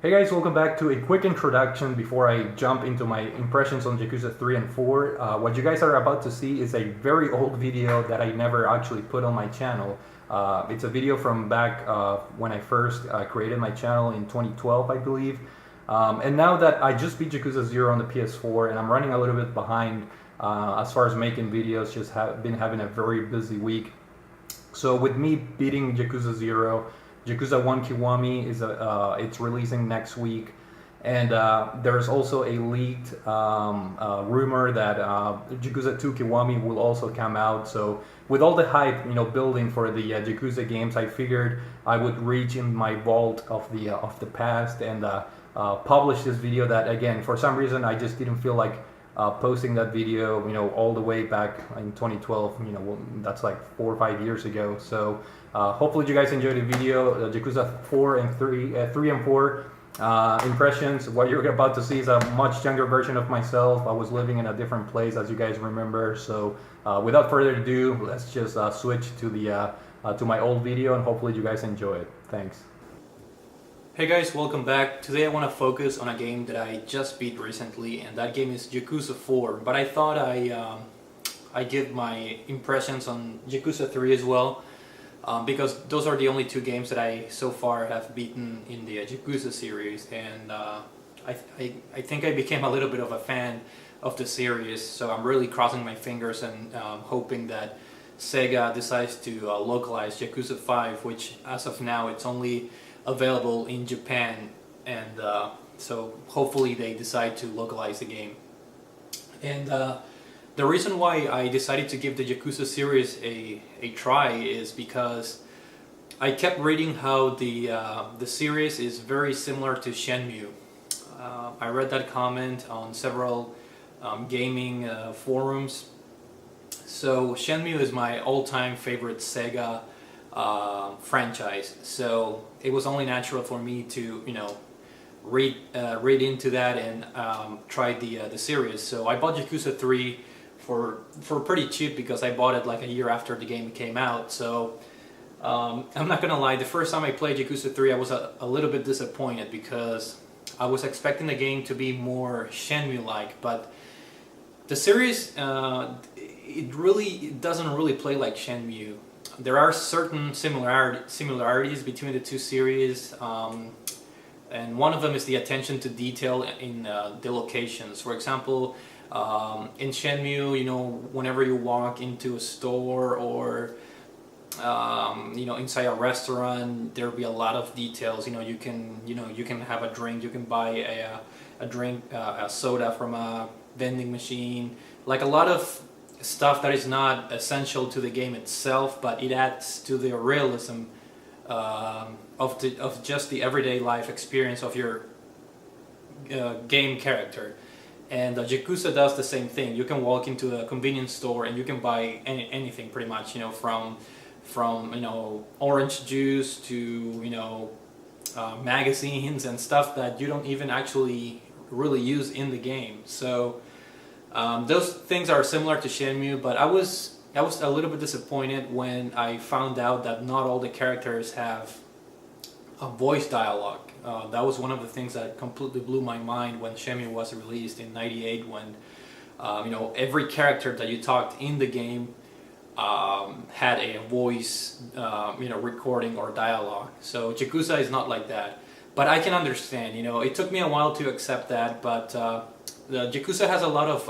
Hey guys, welcome back to a quick introduction before I jump into my impressions on Yakuza 3 and 4. What you guys are about to see is a very old video that I never actually put on my channel. It's a video from back when I first created my channel in 2012, I believe. And now that I just beat Yakuza 0 on the PS4 and I'm running a little bit behind as far as making videos, just been having a very busy week. So with me beating Yakuza 0, Yakuza 1 Kiwami it's releasing next week, and there's also a leaked rumor that Yakuza 2 Kiwami will also come out. So with all the hype, building for the Yakuza games, I figured I would reach in my vault of the past and publish this video. That again, for some reason, I just didn't feel like posting that video, all the way back in 2012. That's like 4 or 5 years ago. So hopefully you guys enjoyed the video. Yakuza 4 and 3 and 4 impressions. What you're about to see is a much younger version of myself. I was living in a different place, as you guys remember. So without further ado, let's just switch to the to my old video, and hopefully you guys enjoy it. Thanks. Hey guys, welcome back. Today I want to focus on a game that I just beat recently, and that game is Yakuza 4. But I thought I give my impressions on Yakuza 3 as well, because those are the only two games that I so far have beaten in the Yakuza series, and I think I became a little bit of a fan of the series. So I'm really crossing my fingers and hoping that Sega decides to localize Yakuza 5, which as of now it's only available in Japan, and so hopefully they decide to localize the game. And the reason why I decided to give the Yakuza series a try is because I kept reading how the series is very similar to Shenmue. I read that comment on several gaming forums. So Shenmue is my all-time favorite Sega franchise, so it was only natural for me to read into that and try the series. So I bought Yakuza 3 for pretty cheap because I bought it like a year after the game came out. So I'm not gonna lie, the first time I played Yakuza 3 I was a little bit disappointed because I was expecting the game to be more Shenmue-like, but the series it doesn't really play like Shenmue. There are certain similarities between the two series, and one of them is the attention to detail in the locations. For example, in Shenmue, whenever you walk into a store or inside a restaurant, there'll be a lot of details. You can have a drink, you can buy a drink, a soda from a vending machine, like a lot of stuff that is not essential to the game itself, but it adds to the realism of just the everyday life experience of your game character. And Yakuza does the same thing. You can walk into a convenience store and you can buy anything pretty much, from orange juice to magazines and stuff that you don't even actually really use in the game. So those things are similar to Shenmue, but I was a little bit disappointed when I found out that not all the characters have a voice dialogue. That was one of the things that completely blew my mind when Shenmue was released in '98, when every character that you talked in the game had a voice recording or dialogue. So Yakuza is not like that, but I can understand. It took me a while to accept that, but the Yakuza has a lot of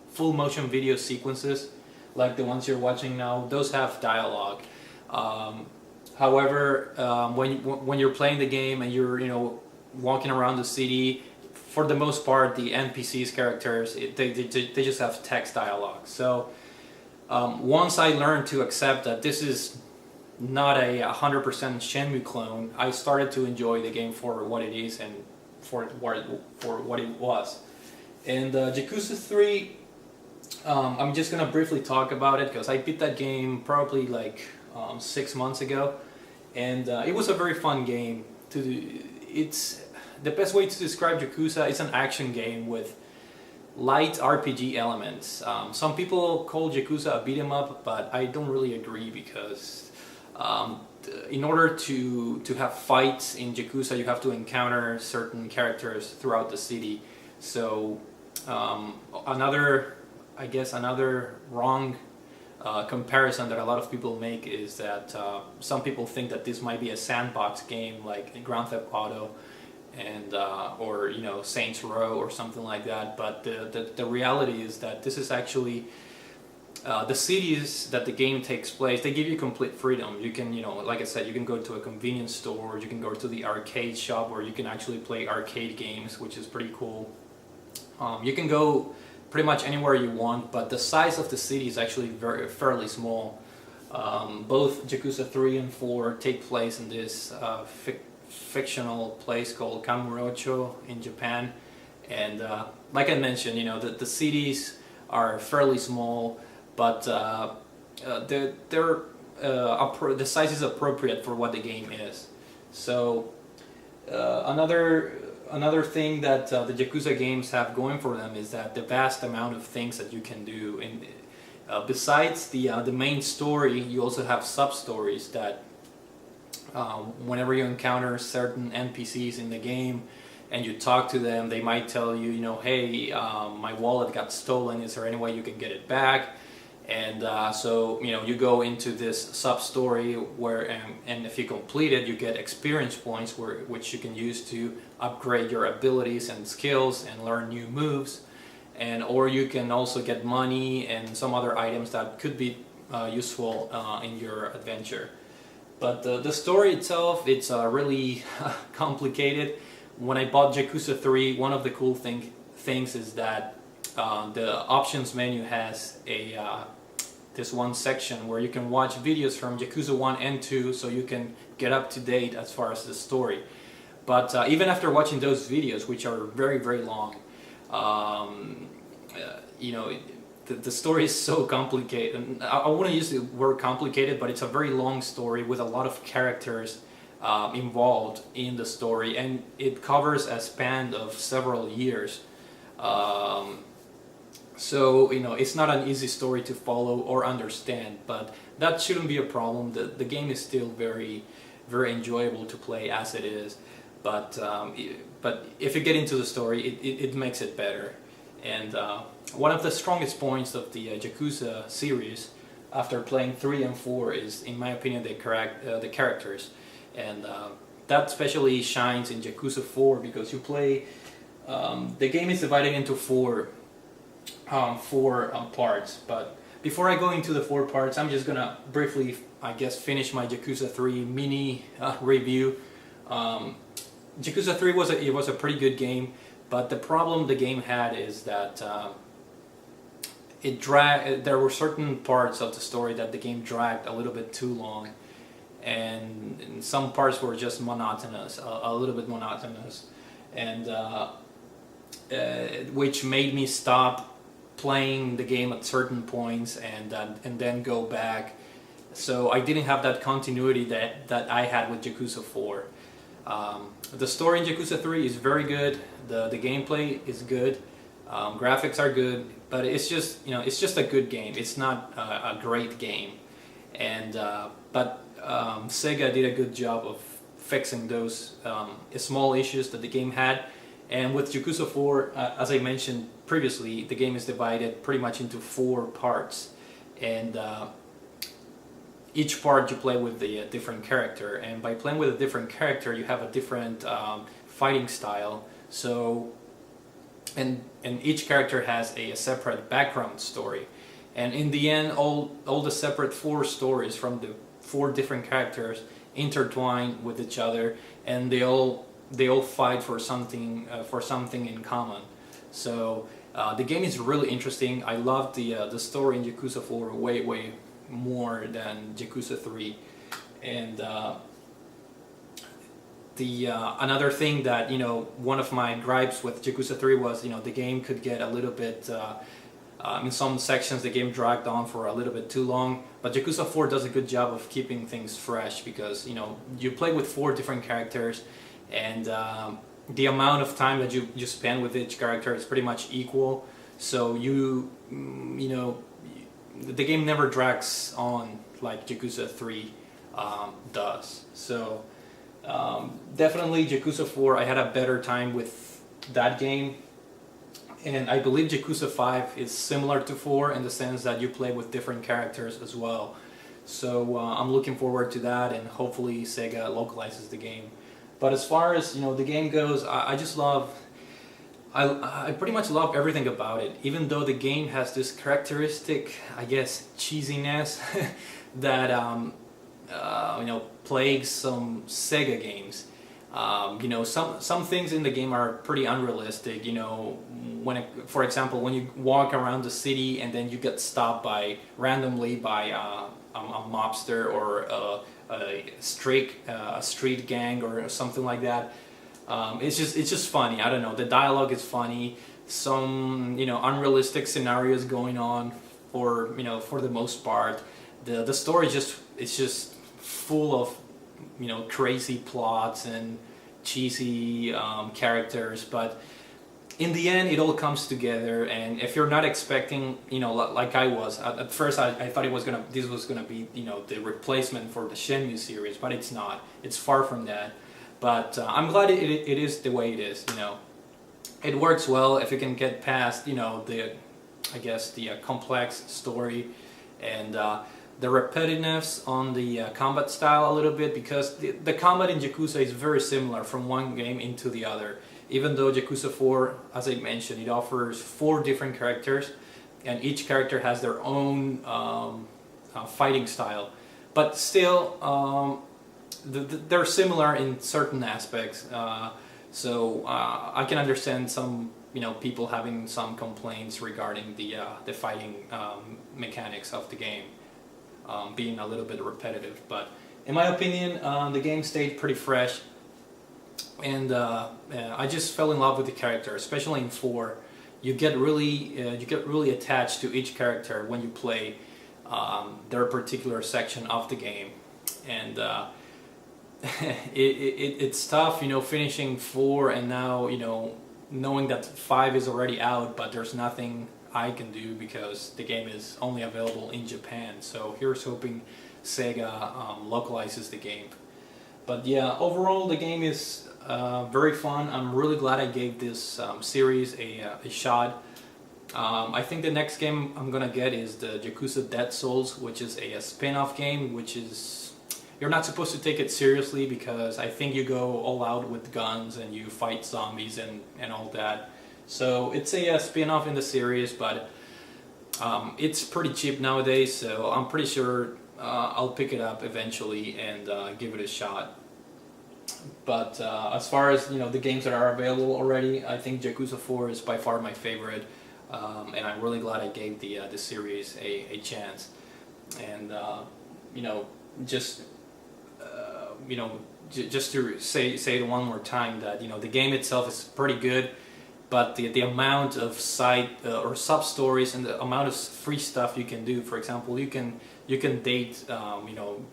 full motion video sequences, like the ones you're watching now. Those have dialogue. However, when you're playing the game and you're walking around the city, for the most part, the NPCs characters they just have text dialogue. So once I learned to accept that this is not a 100% Shenmue clone, I started to enjoy the game for what it is and for what it was. And Yakuza 3, I'm just gonna briefly talk about it because I beat that game probably like 6 months ago, and it was a very fun game. It's the best way to describe Yakuza. It's an action game with light RPG elements. Some people call Yakuza a beat 'em up, but I don't really agree because in order to have fights in Yakuza, you have to encounter certain characters throughout the city. So another wrong comparison that a lot of people make is that some people think that this might be a sandbox game like Grand Theft Auto and or Saints Row or something like that. But the reality is that this is actually the cities that the game takes place. They give you complete freedom. You can, like I said, you can go to a convenience store, you can go to the arcade shop where you can actually play arcade games, which is pretty cool. You can go pretty much anywhere you want, but the size of the city is actually fairly small. Both Yakuza 3 and 4 take place in this fictional place called Kamurocho in Japan, and like I mentioned, the cities are fairly small, but the size is appropriate for what the game is. So another thing that the Yakuza games have going for them is that the vast amount of things that you can do. And besides the main story, you also have sub-stories that whenever you encounter certain NPCs in the game and you talk to them, they might tell you, hey, my wallet got stolen, is there any way you can get it back? And so you go into this sub-story where and if you complete it, you get experience points which you can use to upgrade your abilities and skills and learn new moves, or you can also get money and some other items that could be useful in your adventure. But the story itself, it's really complicated. When I bought Yakuza 3, one of the cool things is that the options menu has this one section where you can watch videos from Yakuza 1 and 2, so you can get up to date as far as the story. But even after watching those videos, which are very, very long, the story is so complicated. And I wouldn't use the word complicated, but it's a very long story with a lot of characters involved in the story, and it covers a span of several years. So it's not an easy story to follow or understand, but that shouldn't be a problem. The game is still very, very enjoyable to play as it is, but if you get into the story, it makes it better. And one of the strongest points of the Yakuza series, after playing 3 and 4, is, in my opinion, the characters, and that especially shines in Yakuza 4 because you play. The game is divided into four parts, but before I go into the 4 parts, I'm just gonna briefly, finish my Yakuza 3 mini review. Yakuza 3 was a pretty good game, but the problem the game had is that there were certain parts of the story that the game dragged a little bit too long, and some parts were just monotonous, a little bit monotonous, and which made me stop playing the game at certain points and then go back. So I didn't have that continuity that I had with Yakuza 4. The story in Yakuza 3 is very good. The gameplay is good. Graphics are good, but it's just a good game. It's not a great game, and but Sega did a good job of fixing those small issues that the game had. And with Yakuza 4, as I mentioned previously, the game is divided pretty much into 4 parts, and each part you play with a different character, and by playing with a different character you have a different fighting style. So and each character has a separate background story, and in the end all the separate 4 stories from the 4 different characters intertwine with each other, and they all fight for something in common. So the game is really interesting. I love the story in Yakuza 4 way more than Yakuza 3, and another thing that one of my gripes with Yakuza 3 was the game could get a little bit in some sections the game dragged on for a little bit too long, but Yakuza 4 does a good job of keeping things fresh because you play with 4 different characters, and the amount of time that you spend with each character is pretty much equal. So the game never drags on like Yakuza 3. does. So definitely Yakuza 4, I had a better time with that game. And I believe Yakuza 5 is similar to 4 in the sense that you play with different characters as well. So I'm looking forward to that, and hopefully Sega localizes the game. But as far as the game goes, I just love. I pretty much love everything about it, even though the game has this characteristic, I guess, cheesiness that plagues some Sega games. Some things in the game are pretty unrealistic. For example, when you walk around the city and then you get stopped randomly by a mobster or a street gang or something like that. It's just funny. I don't know. The dialogue is funny. Some unrealistic scenarios going on for the most part. The story it's just full of crazy plots and cheesy characters, but in the end it all comes together. And if you're not expecting, like I was at first, I thought this was gonna be the replacement for the Shenmue series, but it's not. It's far from that. But I'm glad it is the way it is. It works well if you can get past the complex story and the repetitiveness on the combat style a little bit, because the combat in Yakuza is very similar from one game into the other. Even though Yakuza 4, as I mentioned, it offers 4 different characters, and each character has their own fighting style, but still they're similar in certain aspects. So I can understand some people having some complaints regarding the fighting mechanics of the game being a little bit repetitive, but in my opinion the game stayed pretty fresh, and I just fell in love with the character, especially in 4. You get really attached to each character when you play their particular section of the game, and it's tough finishing 4 and now knowing that 5 is already out, but there's nothing I can do because the game is only available in Japan. So here's hoping Sega localizes the game. But yeah, overall the game is very fun. I'm really glad I gave this series a shot. I think the next game I'm gonna get is the Yakuza Dead Souls, which is a spin-off game, which is, you're not supposed to take it seriously because I think you go all out with guns and you fight zombies and all that. So it's a spin-off in the series, but it's pretty cheap nowadays, so I'm pretty sure I'll pick it up eventually and give it a shot. But as far as the games that are available already, I think Yakuza 4 is by far my favorite, and I'm really glad I gave the series a chance. And just to say it one more time, that the game itself is pretty good, but the amount of side or sub stories and the amount of free stuff you can do. For example, you can date,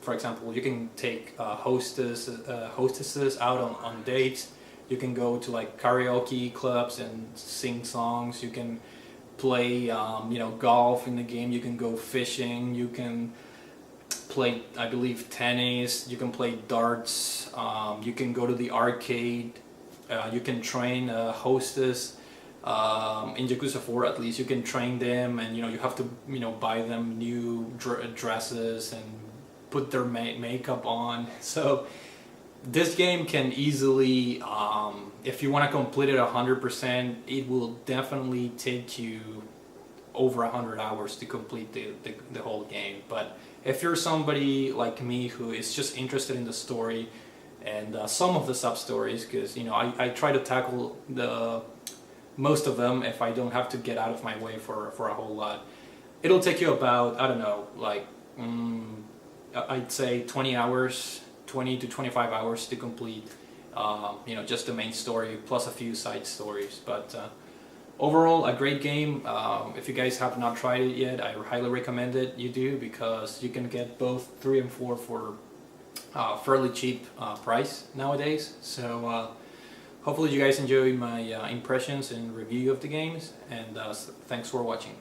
for example, you can take hostesses out on dates. You can go to like karaoke clubs and sing songs. You can play golf in the game. You can go fishing. You can play, I believe, tennis. You can play darts. You can go to the arcade. You can train a hostess. In Yakuza 4, at least, you can train them, and you have to buy them new dresses and put their makeup on. So this game can easily, if you want to complete it 100%, it will definitely take you over 100 hours to complete the whole game. But if you're somebody like me who is just interested in the story and some of the sub-stories, because I try to tackle most of them if I don't have to get out of my way for a whole lot. It'll take you about, I don't know, like I'd say 20 to 25 hours to complete just the main story plus a few side stories. But overall, a great game. If you guys have not tried it yet, I highly recommend it you do, because you can get both 3 and 4 for fairly cheap price nowadays. So hopefully you guys enjoyed my impressions and review of the games, and thanks for watching.